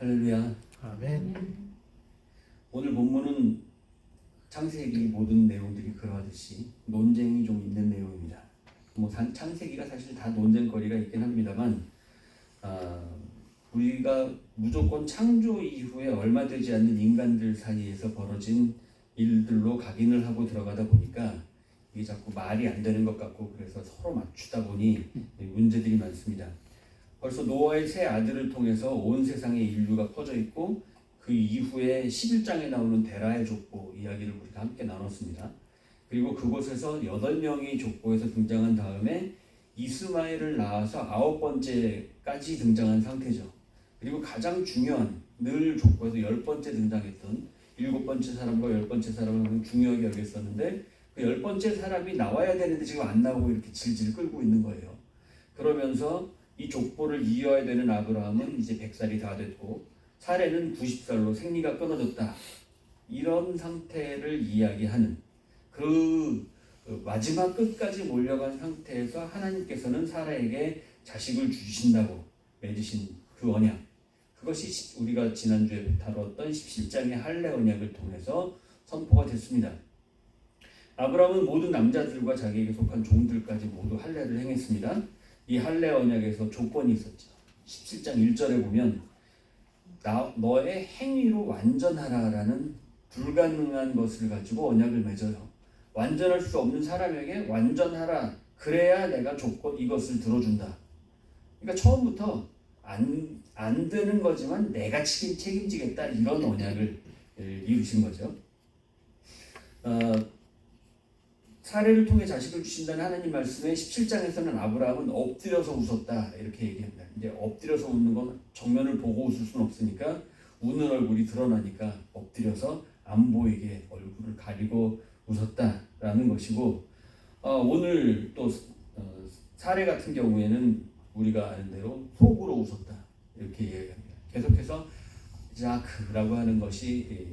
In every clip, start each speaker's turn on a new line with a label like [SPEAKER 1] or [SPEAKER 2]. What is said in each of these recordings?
[SPEAKER 1] 할렐루야.
[SPEAKER 2] 아멘.
[SPEAKER 1] 오늘 본문은 창세기 모든 내용들이 그러하듯이 논쟁이 좀 있는 내용입니다. 창세기가 사실 다 논쟁거리가 있긴 합니다만 우리가 무조건 창조 이후에 얼마 되지 않는 인간들 사이에서 벌어진 일들로 각인을 하고 들어가다 보니까 이게 자꾸 말이 안 되는 것 같고, 그래서 서로 맞추다 보니 문제들이 많습니다. 벌써 노아의 세 아들을 통해서 온 세상에 인류가 퍼져 있고, 그 이후에 11장에 나오는 데라의 족보 이야기를 우리가 함께 나눴습니다. 그리고 그곳에서 8명이 족보에서 등장한 다음에 이스마엘을 낳아서 9번째까지 등장한 상태죠. 그리고 가장 중요한, 늘 족보에서 10번째 등장했던 7번째 사람과 10번째 사람을 중요하게 여겼었는데, 그 10번째 사람이 나와야 되는데 지금 안 나오고 이렇게 질질 끌고 있는 거예요. 그러면서 이 족보를 이어야 되는 아브라함은 이제 100살이 다 됐고, 사례는 90살로 생리가 끊어졌다. 이런 상태를 이야기하는 그 마지막 끝까지 몰려간 상태에서 하나님께서는 사라에게 자식을 주신다고 맺으신 그 언약, 그것이 우리가 지난주에 다뤘던 17장의 할례 언약을 통해서 선포가 됐습니다. 아브라함은 모든 남자들과 자기에게 속한 종들까지 모두 할례를 행했습니다. 이 할례 언약에서 조건이 있었죠. 17장 1절에 보면 너의 행위로 완전하라라는 불가능한 것을 가지고 언약을 맺어요. 완전할 수 없는 사람에게 완전하라, 그래야 내가 이것을 들어준다. 그러니까 처음부터 안 되는 거지만 내가 책임지겠다, 이런 언약을 이루신 거죠. 사례를 통해 자식을 주신다는 하나님 말씀에 17장에서는 아브라함은 엎드려서 웃었다, 이렇게 얘기합니다. 이제 엎드려서 웃는 건 정면을 보고 웃을 수는 없으니까 웃는 얼굴이 드러나니까 엎드려서 안 보이게 얼굴을 가리고 웃었다라는 것이고, 오늘 또 사례 같은 경우에는 우리가 아는 대로 속으로 웃었다, 이렇게 얘기합니다. 계속해서 자크라고 하는 것이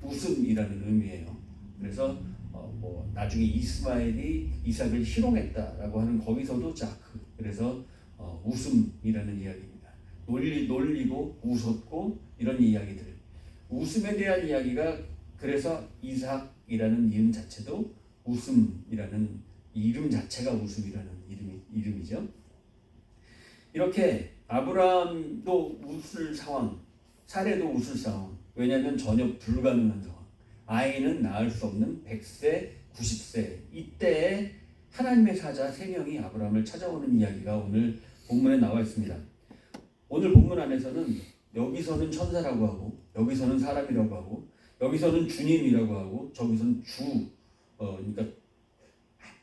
[SPEAKER 1] 웃음이라는 의미예요. 그래서 나중에 이스마엘이 이삭을 희롱했다라고 하는 거기서도 자크, 그래서 웃음이라는 이야기입니다. 놀리고 웃었고 이런 이야기들, 웃음에 대한 이야기가, 그래서 이삭이라는 이름 자체도 웃음이라는 이름 자체가 웃음이라는 이름이죠. 이렇게 아브라함도 웃을 상황, 사례도 웃을 상황, 왜냐하면 전혀 불가능한 상황, 아이는 낳을 수 없는 100세, 90세, 이때에 하나님의 사자 3명이 아브라함을 찾아오는 이야기가 오늘 본문에 나와 있습니다. 오늘 본문 안에서는 여기서는 천사라고 하고, 여기서는 사람이라고 하고, 여기서는 주님이라고 하고, 저기서는 그러니까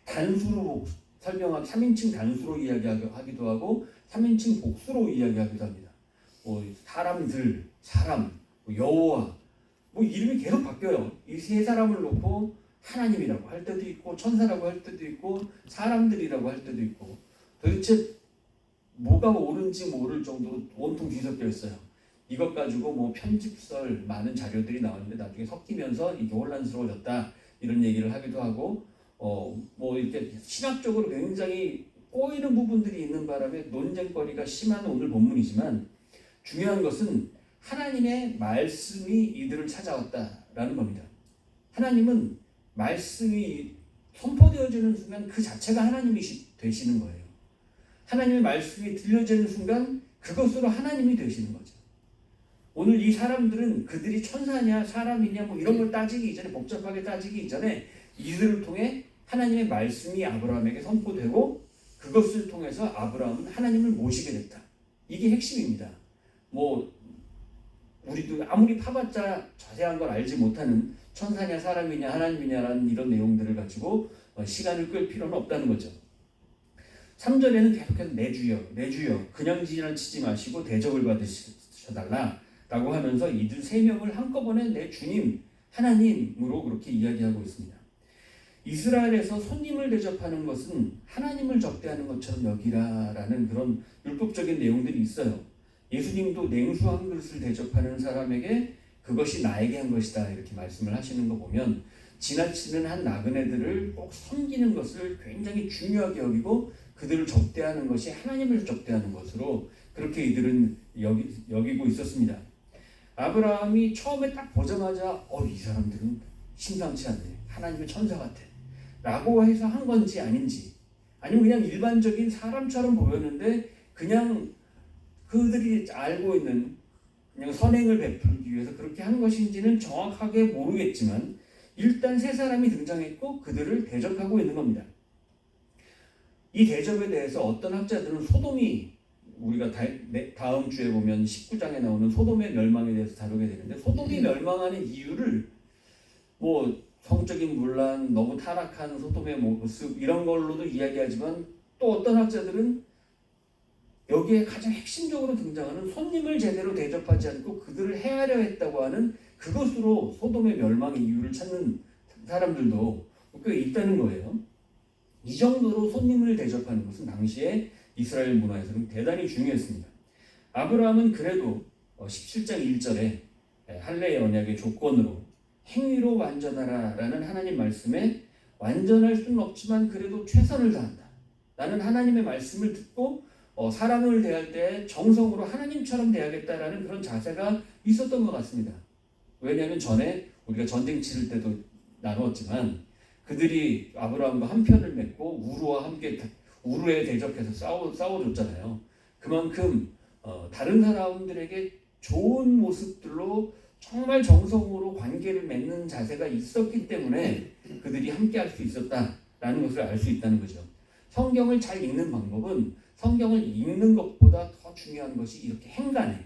[SPEAKER 1] 단수로 설명하고 3인칭 단수로 이야기하기도 하고 3인칭 복수로 이야기하기도 합니다. 사람들, 사람, 여호와, 이름이 계속 바뀌어요. 이 세 사람을 놓고 하나님이라고 할 때도 있고, 천사라고 할 때도 있고, 사람들이라고 할 때도 있고, 도대체 뭐가 옳은지 모를 정도로 온통 뒤섞여 있어요. 이것 가지고 편집설 많은 자료들이 나오는데 나중에 섞이면서 이게 혼란스러워졌다, 이런 얘기를 하기도 하고, 이렇게 신학적으로 굉장히 꼬이는 부분들이 있는 바람에 논쟁거리가 심한 오늘 본문이지만, 중요한 것은 하나님의 말씀이 이들을 찾아왔다라는 겁니다. 하나님은 말씀이 선포되어지는 순간 그 자체가 하나님이 되시는 거예요. 하나님의 말씀이 들려지는 순간 그것으로 하나님이 되시는 거죠. 오늘 이 사람들은 그들이 천사냐 사람이냐 이런 걸 따지기 이전에, 복잡하게 따지기 이전에 이들을 통해 하나님의 말씀이 아브라함에게 선포되고, 그것을 통해서 아브라함은 하나님을 모시게 됐다. 이게 핵심입니다. 우리도 아무리 파봤자 자세한 걸 알지 못하는 천사냐 사람이냐 하나님이냐라는 이런 내용들을 가지고 시간을 끌 필요는 없다는 거죠. 3절에는 계속해서 내 주여 그냥 지나치지 마시고 대접을 받으셔달라 라고 하면서 이들 3명을 한꺼번에 내 주님 하나님으로 그렇게 이야기하고 있습니다. 이스라엘에서 손님을 대접하는 것은 하나님을 접대하는 것처럼 여기라라는 그런 율법적인 내용들이 있어요. 예수님도 냉수 한 그릇을 대접하는 사람에게 그것이 나에게 한 것이다, 이렇게 말씀을 하시는 거 보면, 지나치는 한 나그네들을 꼭 섬기는 것을 굉장히 중요하게 여기고 그들을 접대하는 것이 하나님을 접대하는 것으로 그렇게 이들은 여기고 있었습니다. 아브라함이 처음에 딱 보자마자 이 사람들은 심상치 않네, 하나님의 천사 같아 라고 해서 한 건지 아닌지, 아니면 그냥 일반적인 사람처럼 보였는데 그냥 그들이 알고 있는 그냥 선행을 베풀기 위해서 그렇게 한 것인지는 정확하게 모르겠지만 일단 세 사람이 등장했고 그들을 대접하고 있는 겁니다. 이 대접에 대해서 어떤 학자들은 소돔이, 우리가 다음 주에 보면 19장에 나오는 소돔의 멸망에 대해서 다루게 되는데, 소돔이 멸망하는 이유를 뭐 성적인 문란, 너무 타락한 소돔의 모습 이런 걸로도 이야기하지만, 또 어떤 학자들은 여기에 가장 핵심적으로 등장하는 손님을 제대로 대접하지 않고 그들을 해하려 했다고 하는 그것으로 소돔의 멸망의 이유를 찾는 사람들도 꽤 있다는 거예요. 이 정도로 손님을 대접하는 것은 당시에 이스라엘 문화에서는 대단히 중요했습니다. 아브라함은 그래도 17장 1절에 할례의 언약의 조건으로 행위로 완전하라 라는 하나님 말씀에 완전할 수는 없지만 그래도 최선을 다한다, 나는 하나님의 말씀을 듣고 사람을 대할 때 정성으로 하나님처럼 대하겠다라는 그런 자세가 있었던 것 같습니다. 왜냐하면 전에 우리가 전쟁 치를 때도 나누었지만 그들이 아브라함과 한 편을 맺고 우루와 함께 우루에 대적해서 싸워줬잖아요. 그만큼 다른 사람들에게 좋은 모습들로 정말 정성으로 관계를 맺는 자세가 있었기 때문에 그들이 함께 할 수 있었다라는 것을 알 수 있다는 거죠. 성경을 잘 읽는 방법은 성경을 읽는 것보다 더 중요한 것이 이렇게 행간에,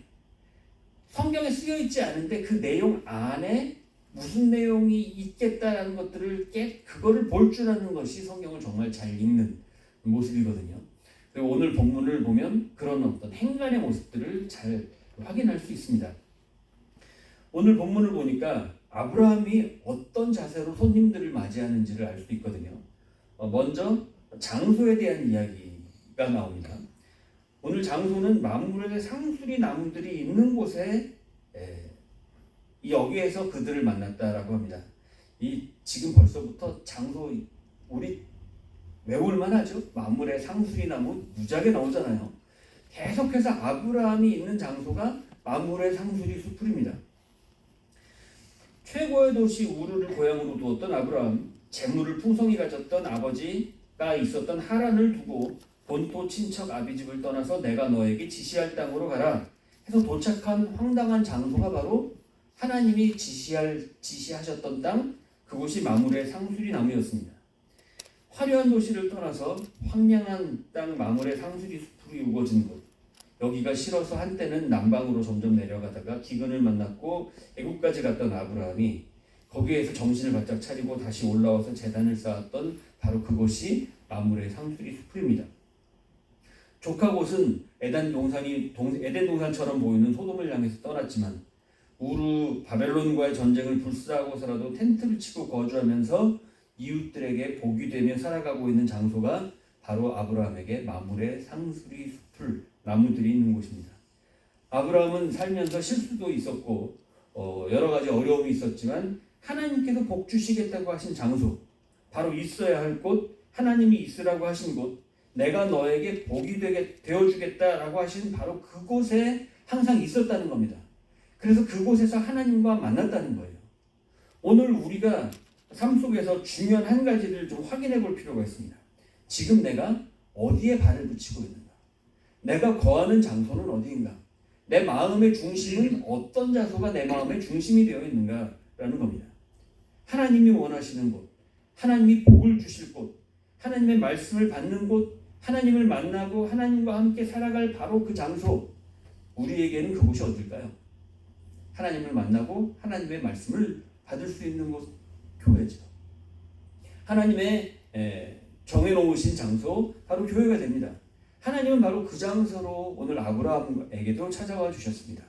[SPEAKER 1] 성경에 쓰여 있지 않은데 그 내용 안에 무슨 내용이 있겠다라는 것들을 그거를 볼 줄 아는 것이 성경을 정말 잘 읽는 모습이거든요. 그리고 오늘 본문을 보면 그런 어떤 행간의 모습들을 잘 확인할 수 있습니다. 오늘 본문을 보니까 아브라함이 어떤 자세로 손님들을 맞이하는지를 알 수 있거든요. 먼저 장소에 대한 이야기가 나옵니다. 오늘 장소는 만물의 상수리 나무들이 있는 곳에 여기에서 그들을 만났다라고 합니다. 지금 벌써부터 장소 우리 외울만 하죠. 만물의 상수리 나무 무지하게 나오잖아요. 계속해서 아브라함이 있는 장소가 만물의 상수리 숲풀입니다. 최고의 도시 우르를 고향으로 두었던 아브라함, 재물을 풍성히 가졌던 아버지가 있었던 하란을 두고 본토 친척 아비집을 떠나서 내가 너에게 지시할 땅으로 가라 해서 도착한 황당한 장소가 바로 하나님이 지시하셨던 땅, 그곳이 마물의 상수리 나무였습니다. 화려한 도시를 떠나서 황량한 땅 마물의 상수리 숲이 우거진 곳, 여기가 싫어서 한때는 남방으로 점점 내려가다가 기근을 만났고 애국까지 갔던 아브라함이 거기에서 정신을 바짝 차리고 다시 올라와서 제단을 쌓았던 바로 그곳이 마물의 상수리 숲입니다. 조카 곳은 에덴 동산처럼 보이는 소돔을 향해서 떠났지만 우루 바벨론과의 전쟁을 불사하고서라도 텐트를 치고 거주하면서 이웃들에게 복이 되며 살아가고 있는 장소가 바로 아브라함에게 마물의 상수리 숲을 나무들이 있는 곳입니다. 아브라함은 살면서 실수도 있었고 여러 가지 어려움이 있었지만 하나님께서 복 주시겠다고 하신 장소, 바로 있어야 할 곳, 하나님이 있으라고 하신 곳, 내가 너에게 복이 되어주겠다라고 하신 바로 그곳에 항상 있었다는 겁니다. 그래서 그곳에서 하나님과 만났다는 거예요. 오늘 우리가 삶 속에서 중요한 한 가지를 좀 확인해 볼 필요가 있습니다. 지금 내가 어디에 발을 붙이고 있는가? 내가 거하는 장소는 어디인가? 내 마음의 중심은 어떤 장소가 내 마음의 중심이 되어 있는가라는 겁니다. 하나님이 원하시는 곳, 하나님이 복을 주실 곳, 하나님의 말씀을 받는 곳, 하나님을 만나고 하나님과 함께 살아갈 바로 그 장소, 우리에게는 그곳이 어딜까요? 하나님을 만나고 하나님의 말씀을 받을 수 있는 곳, 교회죠. 하나님의 정해놓으신 장소, 바로 교회가 됩니다. 하나님은 바로 그 장소로 오늘 아브라함에게도 찾아와 주셨습니다.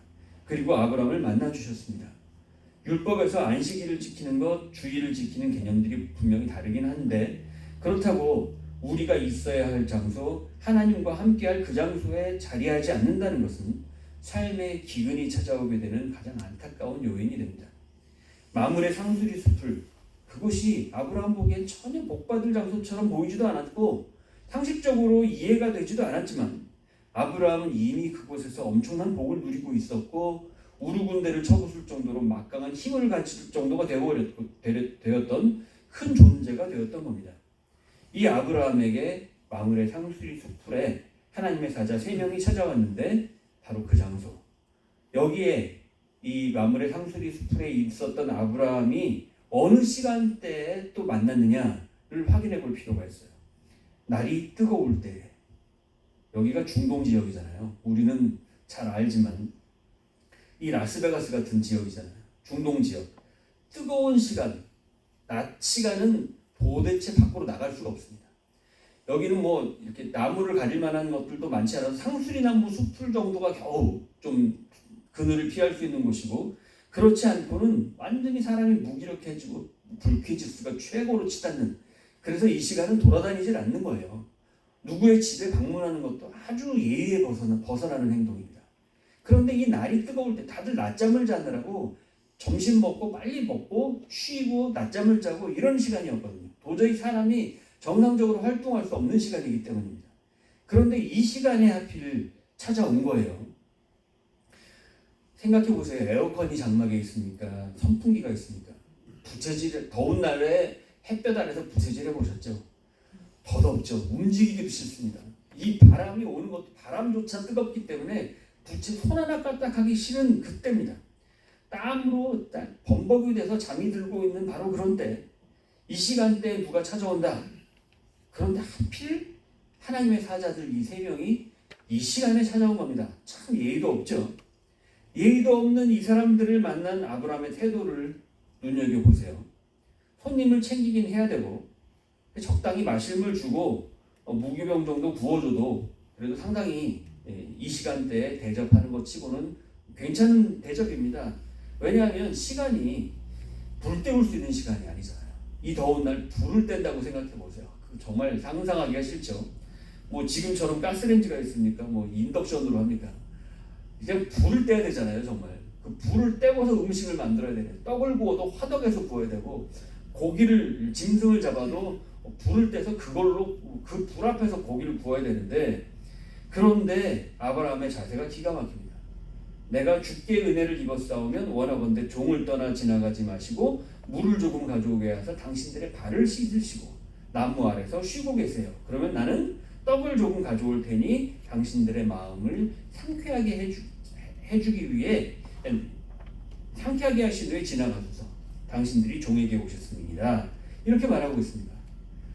[SPEAKER 1] 그리고 아브라함을 만나 주셨습니다. 율법에서 안식일을 지키는 것, 주일을 지키는 개념들이 분명히 다르긴 한데, 그렇다고 우리가 있어야 할 장소, 하나님과 함께할 그 장소에 자리하지 않는다는 것은 삶의 기근이 찾아오게 되는 가장 안타까운 요인이 됩니다. 마물의 상수리 숲을, 그것이 아브라함 보기엔 전혀 복받을 장소처럼 보이지도 않았고 상식적으로 이해가 되지도 않았지만 아브라함은 이미 그곳에서 엄청난 복을 누리고 있었고 우르군대를 쳐부술 정도로 막강한 힘을 가질 정도가 되었던 큰 존재가 되었던 겁니다. 이 아브라함에게 마므레 상수리 숲풀에 하나님의 사자 3명이 찾아왔는데 바로 그 장소, 여기에 이 마므레 상수리 숲풀에 있었던 아브라함이 어느 시간대에 또 만났느냐를 확인해 볼 필요가 있어요. 날이 뜨거울 때. 여기가 중동 지역이잖아요. 우리는 잘 알지만 이 라스베가스 같은 지역이잖아요. 중동 지역. 뜨거운 시간, 낮 시간은 도대체 밖으로 나갈 수가 없습니다. 여기는 뭐 이렇게 나무를 가릴 만한 것들도 많지 않아서 상수리나무 숲풀 정도가 겨우 좀 그늘을 피할 수 있는 곳이고, 그렇지 않고는 완전히 사람이 무기력해지고 불쾌지수가 최고로 치닫는, 그래서 이 시간은 돌아다니질 않는 거예요. 누구의 집에 방문하는 것도 아주 예의에 벗어나는 행동입니다. 그런데 이 날이 뜨거울 때 다들 낮잠을 자느라고 점심 먹고 빨리 먹고 쉬고 낮잠을 자고 이런 시간이었거든요. 도저히 사람이 정상적으로 활동할 수 없는 시간이기 때문입니다. 그런데 이 시간에 하필 찾아온 거예요. 생각해 보세요. 에어컨이 장막에 있습니까? 선풍기가 있습니까? 부채질, 더운 날에 햇볕 아래서 부채질해 보셨죠? 더 덥죠. 움직이기도 싫습니다. 이 바람이 오는 것도 바람조차 뜨겁기 때문에 부채 손 하나 까딱하기 싫은 그때입니다. 땀으로 범벅이 돼서 잠이 들고 있는 바로 그런 때, 이 시간대에 누가 찾아온다. 그런데 하필 하나님의 사자들 이 3명이 이 시간에 찾아온 겁니다. 참 예의도 없죠. 예의도 없는 이 사람들을 만난 아브라함의 태도를 눈여겨보세요. 손님을 챙기긴 해야 되고 적당히 마실 물 주고 무기병 정도 구워줘도 그래도 상당히 이 시간대에 대접하는 것 치고는 괜찮은 대접입니다. 왜냐하면 시간이 불 때울 수 있는 시간이 아니잖아요. 이 더운 날 불을 뗀다고 생각해 보세요. 정말 상상하기가 싫죠. 뭐 지금처럼 가스레인지가 있습니까? 뭐 인덕션으로 합니까? 이제 불을 떼야 되잖아요. 정말 그 불을 떼고서 음식을 만들어야 되는, 떡을 구워도 화덕에서 구워야 되고 고기를 짐승을 잡아도 불을 떼서 그걸로 그 불 앞에서 고기를 구워야 되는데, 그런데 아브라함의 자세가 기가 막힙니다. 내가 주께 은혜를 입었사오면 원하건대 종을 떠나 지나가지 마시고 물을 조금 가져오게 하사 당신들의 발을 씻으시고 나무 아래서 쉬고 계세요. 그러면 나는 떡을 조금 가져올 테니 당신들의 마음을 상쾌하게 해주기 위해 상쾌하게 하신 후에 지나가소서. 당신들이 종에게 오셨습니다. 이렇게 말하고 있습니다.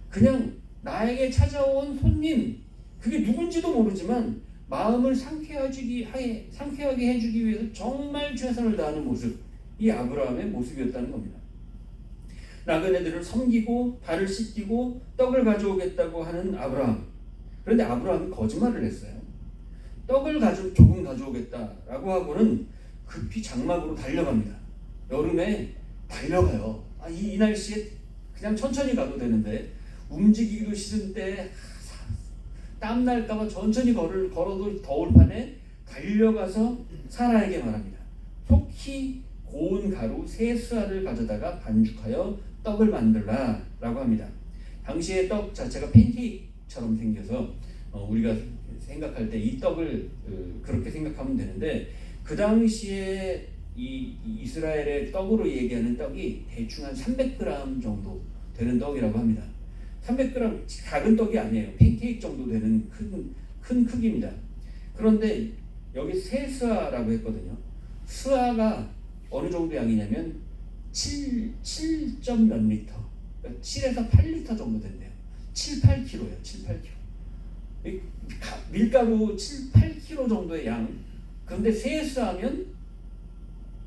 [SPEAKER 1] 그냥 나에게 찾아온 손님, 그게 누군지도 모르지만 마음을 상쾌하게 해주기 위해서 정말 최선을 다하는 모습, 이 아브라함의 모습이었다는 겁니다. 나그네들을 섬기고 발을 씻기고 떡을 가져오겠다고 하는 아브라함. 그런데 아브라함이 거짓말을 했어요. 떡을 조금 가져오겠다라고 하고는 급히 장막으로 달려갑니다. 여름에 달려가요. 이 날씨에 그냥 천천히 가도 되는데 움직이기도 싫은 때 땀 날까봐 천천히 걸어도 더울 판에 달려가서 사라에게 말합니다. 속히 고운 가루 3스아를 가져다가 반죽하여 떡을 만들라 라고 합니다. 당시에 떡 자체가 팬케이크처럼 생겨서 우리가 생각할 때 이 떡을 그렇게 생각하면 되는데, 그 당시에 이 이스라엘의 떡으로 얘기하는 떡이 대충 한 300g 정도 되는 떡이라고 합니다. 300g, 작은 떡이 아니에요. 팬케이크 정도 되는 큰 크기입니다. 그런데 여기 3스아라고 했거든요. 스아가 어느 정도 양이냐면 7점 몇 리터, 그러니까 7에서 8리터 정도 된대요. 7, 8kg예요. 7, 8kg. 밀가루 7, 8kg 정도의 양. 그런데 3스아면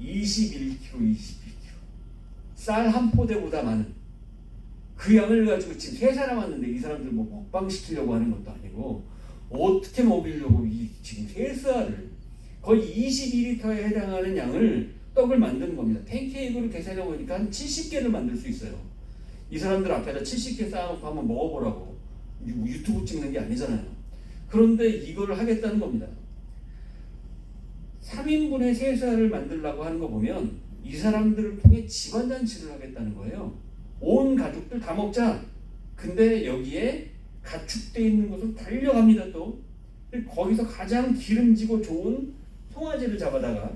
[SPEAKER 1] 21kg, 22kg. 쌀 한 포대보다 많은 그 양을 가지고 지금 3사람 왔는데 이 사람들 뭐 먹방 시키려고 하는 것도 아니고 어떻게 먹이려고 지금 3스아를 거의 22리터에 해당하는 양을 떡을 만드는 겁니다. 팬케이크로 계산해 보니까 한 70개를 만들 수 있어요. 이 사람들 앞에다 70개 쌓아놓고 한번 먹어보라고. 유튜브 찍는 게 아니잖아요. 그런데 이거를 하겠다는 겁니다. 3인분의 3스아를 만들려고 하는 거 보면 이 사람들을 통해 집안잔치를 하겠다는 거예요. 온 가족들 다 먹자. 근데 여기에 가축되어 있는 것을 달려갑니다. 또 거기서 가장 기름지고 좋은 송아지를 잡아다가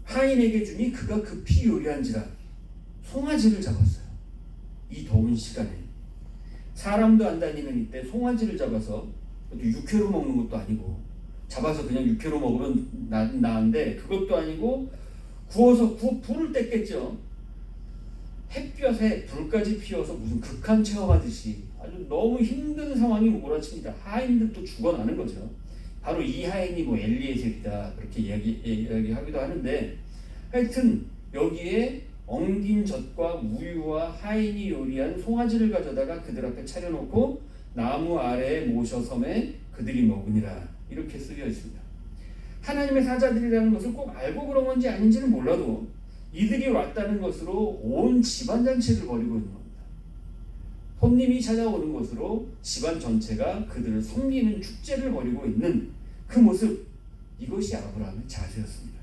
[SPEAKER 1] 하인에게 주니 그가 급히 요리한지라 송아지를 잡았어요. 이 더운 시간에 사람도 안 다니는 이때 송아지를 잡아서 육회로 먹는 것도 아니고 잡아서 그냥 육회로 먹으면 나은데 그것도 아니고 구워서 불을 뗐겠죠. 햇볕에 불까지 피워서 무슨 극한 체험하듯이 아주 너무 힘든 상황이 몰아칩니다. 하인들도 죽어나는 거죠. 바로 이 하인이 뭐 엘리에셀이다 그렇게 이야기하기도 하는데 하여튼 여기에 엉긴 젖과 우유와 하인이 요리한 송아지를 가져다가 그들 앞에 차려놓고 나무 아래에 모셔 섬에 그들이 먹으니라 이렇게 쓰여 있습니다. 하나님의 사자들이라는 것을 꼭 알고 그런 건지 아닌지는 몰라도 이들이 왔다는 것으로 온 집안 잔치를 벌이고 있는 겁니다. 손님이 찾아오는 것으로 집안 전체가 그들을 섬기는 축제를 벌이고 있는 그 모습, 이것이 아브라함의 자세였습니다.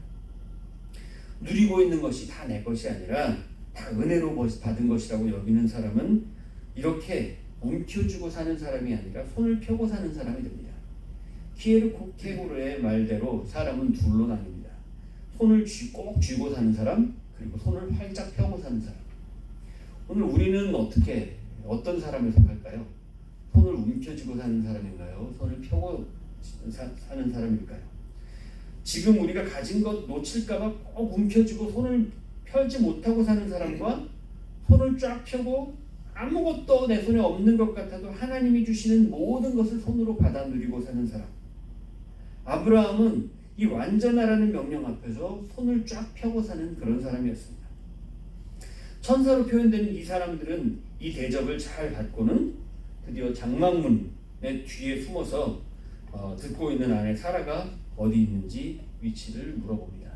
[SPEAKER 1] 누리고 있는 것이 다 내 것이 아니라 다 은혜로 받은 것이라고 여기는 사람은 이렇게 움켜쥐고 사는 사람이 아니라 손을 펴고 사는 사람이 됩니다. 키에르케고르의 말대로 사람은 둘로 나뉩니다. 손을 꼭 쥐고 사는 사람, 그리고 손을 활짝 펴고 사는 사람. 오늘 우리는 어떤 사람을 속할까요? 손을 움켜쥐고 사는 사람인가요? 손을 펴고 사는 사람일까요? 지금 우리가 가진 것 놓칠까봐 꼭 움켜쥐고 손을 펴지 못하고 사는 사람과 손을 쫙 펴고 아무것도 내 손에 없는 것 같아도 하나님이 주시는 모든 것을 손으로 받아 누리고 사는 사람. 아브라함은 이 완전하라는 명령 앞에서 손을 쫙 펴고 사는 그런 사람이었습니다. 천사로 표현되는 이 사람들은 이 대접을 잘 받고는 드디어 장막문의 뒤에 숨어서 듣고 있는 아내 사라가 어디 있는지 위치를 물어봅니다.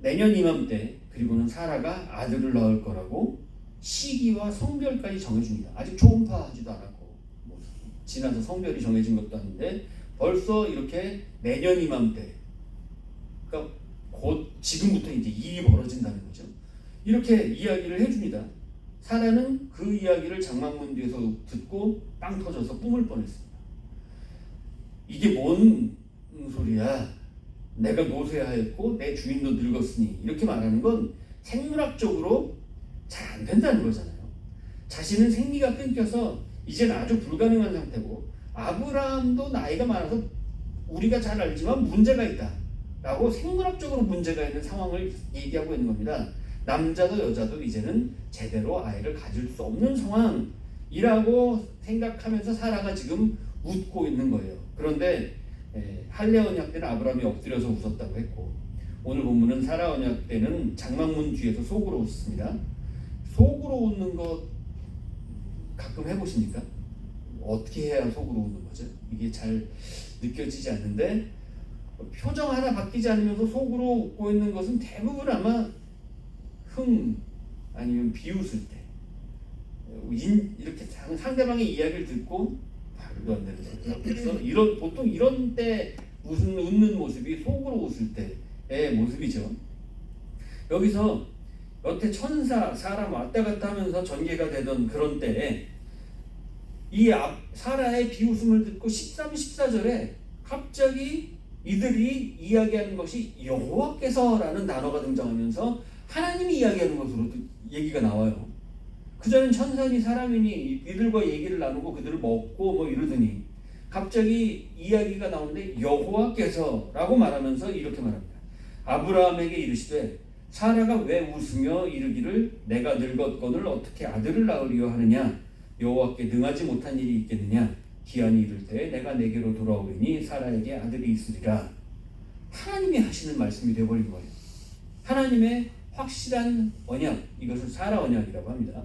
[SPEAKER 1] 내년 이맘때 그리고는 사라가 아들을 낳을 거라고 시기와 성별까지 정해줍니다. 아직 초음파하지도 않았고 지나서 성별이 정해진 것도 아닌데 벌써 이렇게 내년 이맘때, 그러니까 곧 지금부터 이제 일이 벌어진다는 거죠. 이렇게 이야기를 해줍니다. 사라는 그 이야기를 장막문 뒤에서 듣고 빵 터져서 뿜을 뻔했습니다. 이게 뭔 소리야? 내가 노쇠하였고 내 주인도 늙었으니, 이렇게 말하는 건 생물학적으로 잘 안 된다는 거잖아요. 자신은 생리가 끊겨서 이젠 아주 불가능한 상태고 아브라함도 나이가 많아서 우리가 잘 알지만 문제가 있다 라고 생물학적으로 문제가 있는 상황을 얘기하고 있는 겁니다. 남자도 여자도 이제는 제대로 아이를 가질 수 없는 상황이라고 생각하면서 사라가 지금 웃고 있는 거예요. 그런데 할례 언약 때는 아브라함이 엎드려서 웃었다고 했고, 오늘 본문은 사라 언약 때는 장막문 뒤에서 속으로 웃습니다. 속으로 웃는 것 가끔 해보십니까? 어떻게 해야 속으로 웃는 거죠? 이게 잘 느껴지지 않는데, 표정 하나 바뀌지 않으면서 속으로 웃고 있는 것은 대부분 아마 아니면 비웃을 때, 이렇게 상대방의 이야기를 듣고 말도 안 되는 소리 하고 보통 이런 때 웃는 모습이 속으로 웃을 때의 모습이죠. 여기서 여태 천사, 사람 왔다 갔다 하면서 전개가 되던 그런 때에 이 사라의 비웃음을 듣고 13, 14절에 갑자기 이들이 이야기하는 것이 여호와께서라는 단어가 등장하면서 하나님이 이야기하는 것으로 얘기가 나와요. 그전엔 천사니 사람이니 이들과 얘기를 나누고 그들을 먹고 뭐 이러더니 갑자기 이야기가 나오는데 여호와께서라고 말하면서 이렇게 말합니다. 아브라함에게 이르시되 사라가 왜 웃으며 이르기를 내가 늙었거늘 어떻게 아들을 낳으리요 하느냐, 여호와께 능하지 못한 일이 있겠느냐, 기한이 이를 때 내가 내게로 돌아오리니 사라에게 아들이 있으리라. 하나님이 하시는 말씀이 되어버린 거예요. 하나님의 확실한 언약, 이것을 사라 언약이라고 합니다.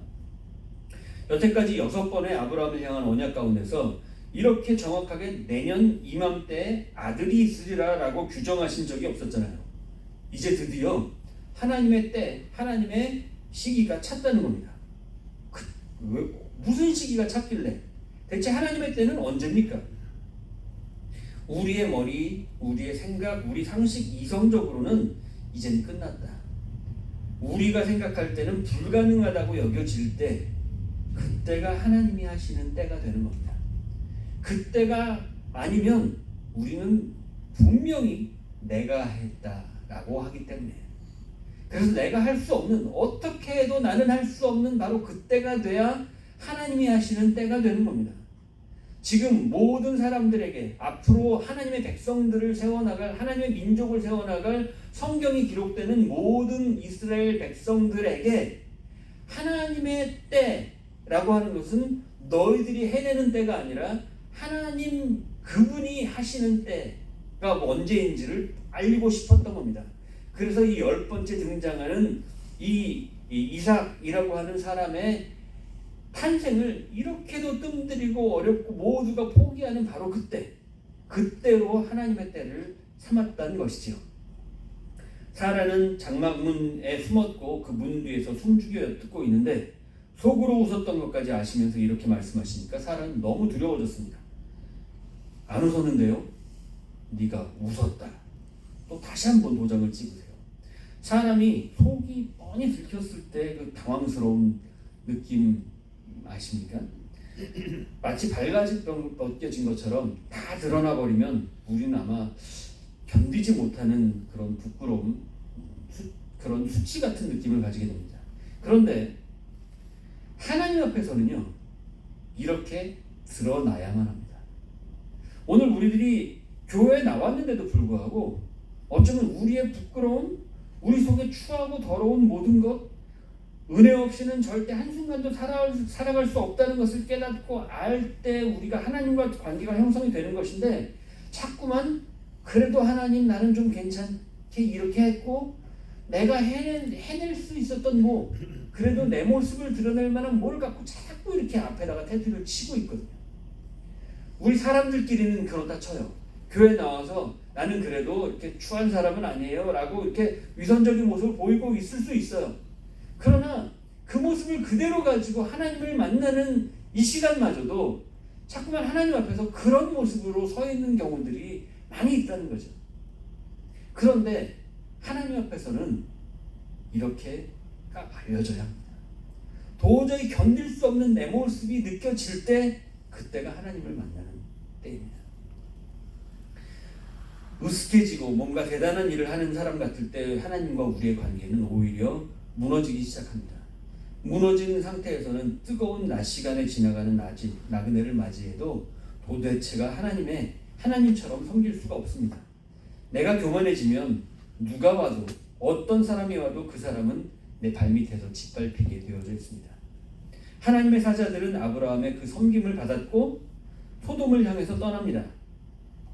[SPEAKER 1] 여태까지 6번의 아브라함을 향한 언약 가운데서 이렇게 정확하게 내년 이맘때에 아들이 있으리라 라고 규정하신 적이 없었잖아요. 이제 드디어 하나님의 때, 하나님의 시기가 찼다는 겁니다. 무슨 시기가 찼길래? 대체 하나님의 때는 언제입니까? 우리의 머리, 우리의 생각, 우리 상식, 이성적으로는 이제는 끝났다. 우리가 생각할 때는 불가능하다고 여겨질 때 그때가 하나님이 하시는 때가 되는 겁니다. 그때가 아니면 우리는 분명히 내가 했다라고 하기 때문에, 그래서 내가 할 수 없는, 어떻게 해도 나는 할 수 없는 바로 그때가 돼야 하나님이 하시는 때가 되는 겁니다. 지금 모든 사람들에게 앞으로 하나님의 백성들을 세워나갈, 하나님의 민족을 세워나갈 성경이 기록되는 모든 이스라엘 백성들에게 하나님의 때라고 하는 것은 너희들이 해내는 때가 아니라 하나님 그분이 하시는 때가 언제인지를 알고 싶었던 겁니다. 그래서 이 10번째 등장하는 이 이삭이라고 하는 사람의 탄생을 이렇게도 뜸들이고 어렵고 모두가 포기하는 바로 그때로 하나님의 때를 삼았다는 것이지요. 사라는 장막문에 숨었고 그 문 뒤에서 숨죽여 듣고 있는데 속으로 웃었던 것까지 아시면서 이렇게 말씀하시니까 사라는 너무 두려워졌습니다. 안 웃었는데요? 네가 웃었다. 또 다시 한번 도장을 찍으세요. 사람이 속이 뻔히 들켰을 때 그 당황스러운 느낌 아십니까? 마치 발가지 벗겨진 것처럼 다 드러나 버리면 우리는 아마 견디지 못하는 그런 부끄러움, 그런 수치 같은 느낌을 가지게 됩니다. 그런데 하나님 앞에서는요, 이렇게 드러나야만 합니다. 오늘 우리들이 교회에 나왔는데도 불구하고 어쩌면 우리의 부끄러움, 우리 속에 추하고 더러운 모든 것, 은혜 없이는 절대 한순간도 살아갈 수 없다는 것을 깨닫고 알 때 우리가 하나님과 관계가 형성이 되는 것인데, 자꾸만 그래도 하나님 나는 좀 괜찮게 이렇게 했고 내가 해낼 수 있었던 그래도 내 모습을 드러낼 만한 뭘 갖고 자꾸 이렇게 앞에다가 태도를 치고 있거든요. 우리 사람들끼리는 그렇다 쳐요. 교회 나와서 나는 그래도 이렇게 추한 사람은 아니에요 라고 이렇게 위선적인 모습을 보이고 있을 수 있어요. 그러나 그 모습을 그대로 가지고 하나님을 만나는 이 시간마저도 자꾸만 하나님 앞에서 그런 모습으로 서 있는 경우들이 많이 있다는 거죠. 그런데 하나님 앞에서는 이렇게가 알려져야 합니다. 도저히 견딜 수 없는 내 모습이 느껴질 때 그때가 하나님을 만나는 때입니다. 으스해지고 뭔가 대단한 일을 하는 사람 같을 때 하나님과 우리의 관계는 오히려 무너지기 시작합니다. 무너진 상태에서는 뜨거운 낮 시간에 지나가는 나그네를 맞이해도 도대체가 하나님처럼 섬길 수가 없습니다. 내가 교만해지면 누가 와도 어떤 사람이 와도 그 사람은 내 발밑에서 짓밟히게 되어져 있습니다. 하나님의 사자들은 아브라함의 그 섬김을 받았고 소돔을 향해서 떠납니다.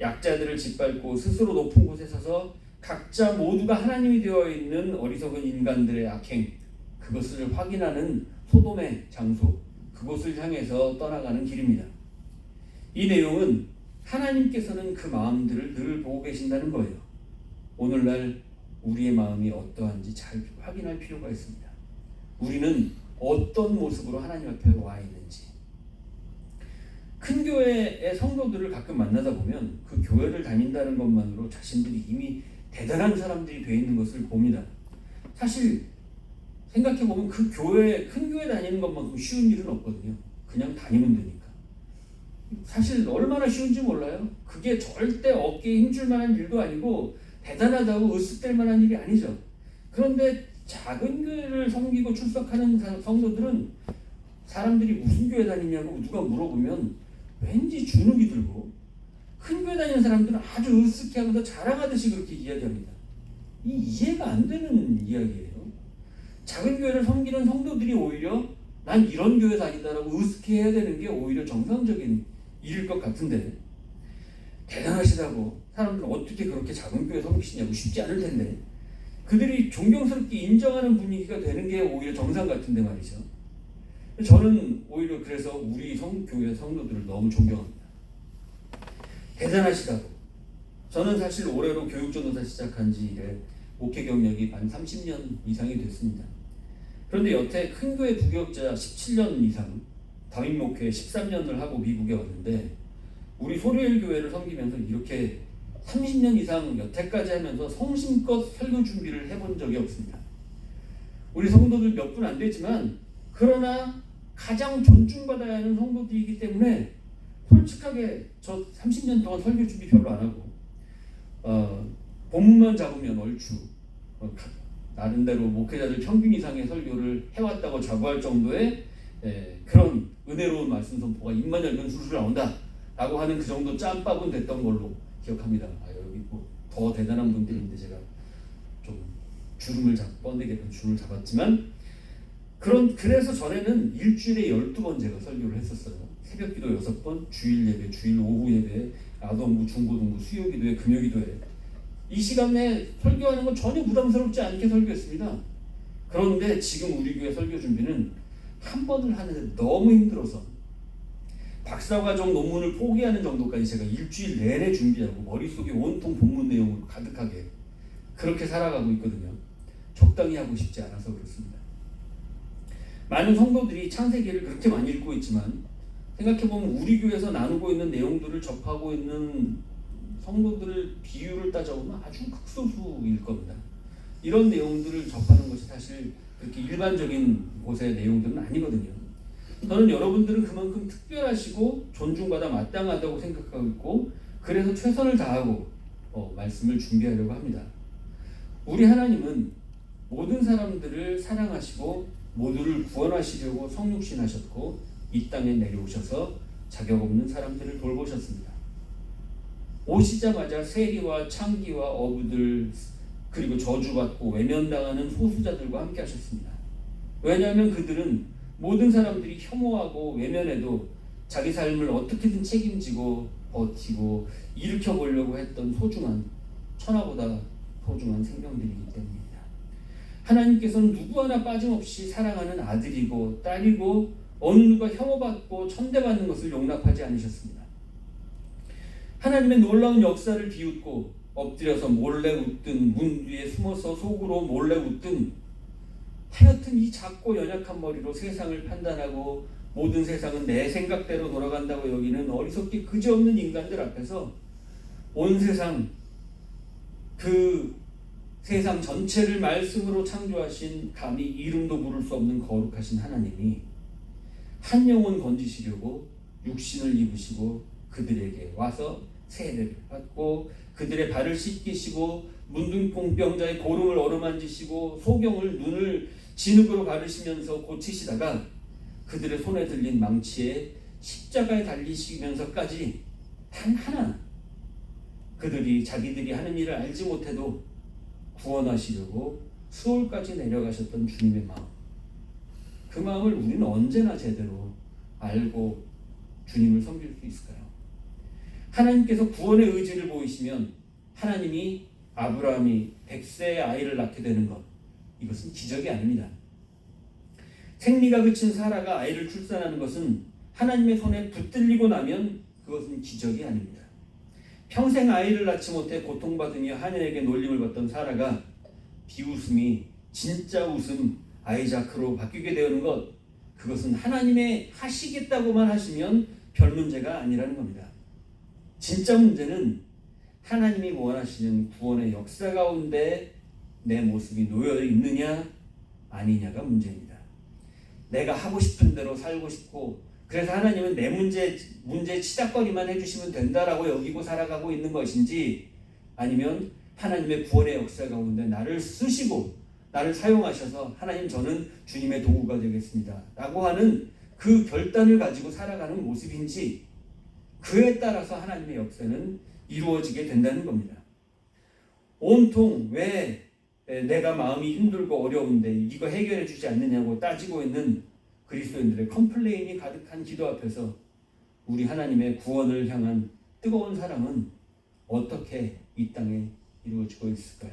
[SPEAKER 1] 약자들을 짓밟고 스스로 높은 곳에 서서 각자 모두가 하나님이 되어 있는 어리석은 인간들의 악행, 그것을 확인하는 소돔의 장소, 그곳을 향해서 떠나가는 길입니다. 이 내용은 하나님께서는 그 마음들을 늘 보고 계신다는 거예요. 오늘날 우리의 마음이 어떠한지 잘 확인할 필요가 있습니다. 우리는 어떤 모습으로 하나님 앞에 와 있는지. 큰 교회의 성도들을 가끔 만나다 보면 그 교회를 다닌다는 것만으로 자신들이 이미 대단한 사람들이 되어 있는 것을 봅니다. 사실 생각해보면 큰 교회 다니는 것만큼 쉬운 일은 없거든요. 그냥 다니면 되니까. 사실 얼마나 쉬운지 몰라요. 그게 절대 어깨에 힘줄 만한 일도 아니고 대단하다고 으쓱댈 만한 일이 아니죠. 그런데 작은 교회를 섬기고 출석하는 성도들은 사람들이 무슨 교회 다니냐고 누가 물어보면 왠지 주눅이 들고, 큰 교회 다니는 사람들은 아주 으쓱해하면서 자랑하듯이 그렇게 이야기합니다. 이해가 안 되는 이야기예요. 작은 교회를 섬기는 성도들이 오히려 난 이런 교회 다닌다라고 으쓱해야 되는 게 오히려 정상적인 일일 것 같은데, 대단하시다고 사람들은 어떻게 그렇게 작은 교회 섬기시냐고 쉽지 않을 텐데 그들이 존경스럽게 인정하는 분위기가 되는 게 오히려 정상 같은데 말이죠. 저는 오히려 그래서 우리 교회 성도들을 너무 존경합니다. 대단하시다고. 저는 사실 올해로 교육전도사 시작한 지 이래 목회 경력이 만 30년 이상이 됐습니다. 그런데 여태 큰 교회 부교육자 17년 이상, 담임 목회 13년을 하고 미국에 왔는데 우리 소리엘 교회를 섬기면서 이렇게 30년 이상 여태까지 하면서 성심껏 설교 준비를 해본 적이 없습니다. 우리 성도들 몇 분 안 되지만 그러나 가장 존중받아야 하는 성도들이기 때문에 솔직하게 저 30년 동안 설교 준비 별로 안 하고 본문만 잡으면 얼추 나름대로 목회자들 평균 이상의 설교를 해왔다고 자부할 정도의 그런 은혜로운 말씀 선포가 입만 열면 술술 나온다 라고 하는 그 정도 짬밥은 됐던 걸로 기억합니다. 여기 뭐 더 대단한 분들인데 제가 좀 뻔되게 줄을 잡았지만 그래서 전에는 일주일에 12번 제가 설교를 했었어요. 새벽기도 6번, 주일 예배, 주일 오후 예배, 아동부, 중고등부, 수요기도회, 금요기도회. 이 시간에 설교하는 건 전혀 부담스럽지 않게 설교했습니다. 그런데 지금 우리 교회 설교 준비는 한 번을 하는데 너무 힘들어서 박사과정 논문을 포기하는 정도까지 제가 일주일 내내 준비하고 머릿속에 온통 본문 내용으로 가득하게 그렇게 살아가고 있거든요. 적당히 하고 싶지 않아서 그렇습니다. 많은 성도들이 창세기를 그렇게 많이 읽고 있지만 생각해보면 우리 교회에서 나누고 있는 내용들을 접하고 있는 성도들을 비율을 따져보면 아주 극소수일 겁니다. 이런 내용들을 접하는 것이 사실 그렇게 일반적인 곳의 내용들은 아니거든요. 저는 여러분들은 그만큼 특별하시고 존중받아 마땅하다고 생각하고 있고 그래서 최선을 다하고 말씀을 준비하려고 합니다. 우리 하나님은 모든 사람들을 사랑하시고 모두를 구원하시려고 성육신하셨고 이 땅에 내려오셔서 자격 없는 사람들을 돌보셨습니다. 오시자마자 세리와 창기와 어부들 그리고 저주받고 외면당하는 소수자들과 함께 하셨습니다. 왜냐하면 그들은 모든 사람들이 혐오하고 외면해도 자기 삶을 어떻게든 책임지고 버티고 일으켜보려고 했던 천하보다 소중한 생명들이기 때문입니다. 하나님께서는 누구 하나 빠짐없이 사랑하는 아들이고 딸이고 어느 누가 혐오받고 천대받는 것을 용납하지 않으셨습니다. 하나님의 놀라운 역사를 비웃고 엎드려서 몰래 웃든 문 뒤에 숨어서 속으로 몰래 웃든 하여튼 이 작고 연약한 머리로 세상을 판단하고 모든 세상은 내 생각대로 돌아간다고 여기는 어리석기 그지없는 인간들 앞에서 온 세상 그 세상 전체를 말씀으로 창조하신 감히 이름도 부를 수 없는 거룩하신 하나님이 한 영혼 건지시려고 육신을 입으시고 그들에게 와서 세례를 받고 그들의 발을 씻기시고 문둥병자의 고름을 어루만지시고 소경을 눈을 진흙으로 바르시면서 고치시다가 그들의 손에 들린 망치에 십자가에 달리시면서까지 단 하나 그들이 자기들이 하는 일을 알지 못해도 구원하시려고 수월까지 내려가셨던 주님의 마음, 그 마음을 우리는 언제나 제대로 알고 주님을 섬길 수 있을까요? 하나님께서 구원의 의지를 보이시면 하나님이 아브라함이 100세의 아이를 낳게 되는 것, 이것은 기적이 아닙니다. 생리가 그친 사라가 아이를 출산하는 것은 하나님의 손에 붙들리고 나면 그것은 기적이 아닙니다. 평생 아이를 낳지 못해 고통받으며 하늘에게 놀림을 받던 사라가 비웃음이 진짜 웃음 아이자크로 바뀌게 되는 것, 그것은 하나님의 하시겠다고만 하시면 별 문제가 아니라는 겁니다. 진짜 문제는 하나님이 원하시는 구원의 역사 가운데 내 모습이 놓여 있느냐 아니냐가 문제입니다. 내가 하고 싶은 대로 살고 싶고 그래서 하나님은 내 문제 치닫거리만 해주시면 된다라고 여기고 살아가고 있는 것인지, 아니면 하나님의 구원의 역사 가운데 나를 쓰시고 나를 사용하셔서 하나님 저는 주님의 도구가 되겠습니다 라고 하는 그 결단을 가지고 살아가는 모습인지, 그에 따라서 하나님의 역사는 이루어지게 된다는 겁니다. 온통 왜 내가 마음이 힘들고 어려운데 이거 해결해 주지 않느냐고 따지고 있는 그리스도인들의 컴플레인이 가득한 기도 앞에서 우리 하나님의 구원을 향한 뜨거운 사랑은 어떻게 이 땅에 이루어지고 있을까요?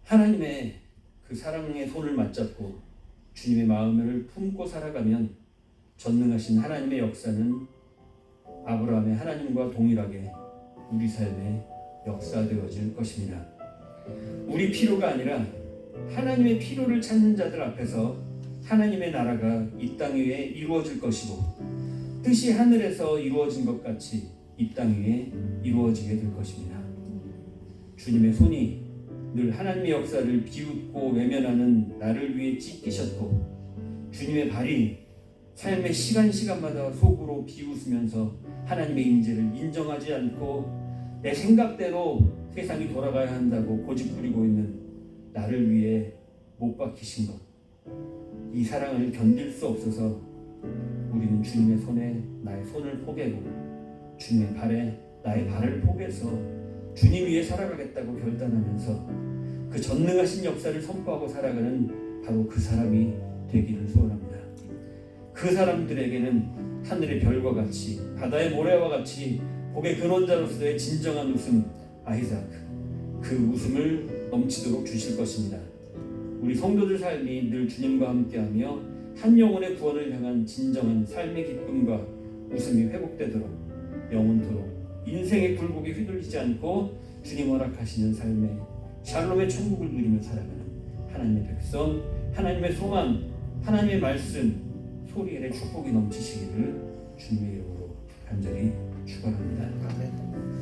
[SPEAKER 1] 하나님의 그 사랑의 손을 맞잡고 주님의 마음을 품고 살아가면 전능하신 하나님의 역사는 아브라함의 하나님과 동일하게 우리 삶에 역사되어질 것입니다. 우리 필요가 아니라 하나님의 필요를 찾는 자들 앞에서 하나님의 나라가 이 땅 위에 이루어질 것이고 뜻이 하늘에서 이루어진 것 같이 이 땅 위에 이루어지게 될 것입니다. 주님의 손이 늘 하나님의 역사를 비웃고 외면하는 나를 위해 찢기셨고 주님의 발이 삶의 시간마다 속으로 비웃으면서 하나님의 임재를 인정하지 않고 내 생각대로 세상이 돌아가야 한다고 고집부리고 있는 나를 위해 못 박히신 것, 이 사랑을 견딜 수 없어서 우리는 주님의 손에 나의 손을 포개고 주님의 발에 나의 발을 포개서 주님 위에 살아가겠다고 결단하면서 그 전능하신 역사를 선포하고 살아가는 바로 그 사람이 되기를 소원합니다. 그 사람들에게는 하늘의 별과 같이 바다의 모래와 같이 복의 근원자로서의 진정한 웃음, 아이사크, 그 웃음을 넘치도록 주실 것입니다. 우리 성도들 삶이 늘 주님과 함께하며 한 영혼의 구원을 향한 진정한 삶의 기쁨과 웃음이 회복되도록 영원토록 인생의 굴곡에 휘둘리지 않고 주님 허락하시는 삶의 샬롬의 천국을 누리며 살아가는 하나님의 백성, 하나님의 소망, 하나님의 말씀, 소리엘의 축복이 넘치시기를 주님의 이름으로 간절히 축원합니다.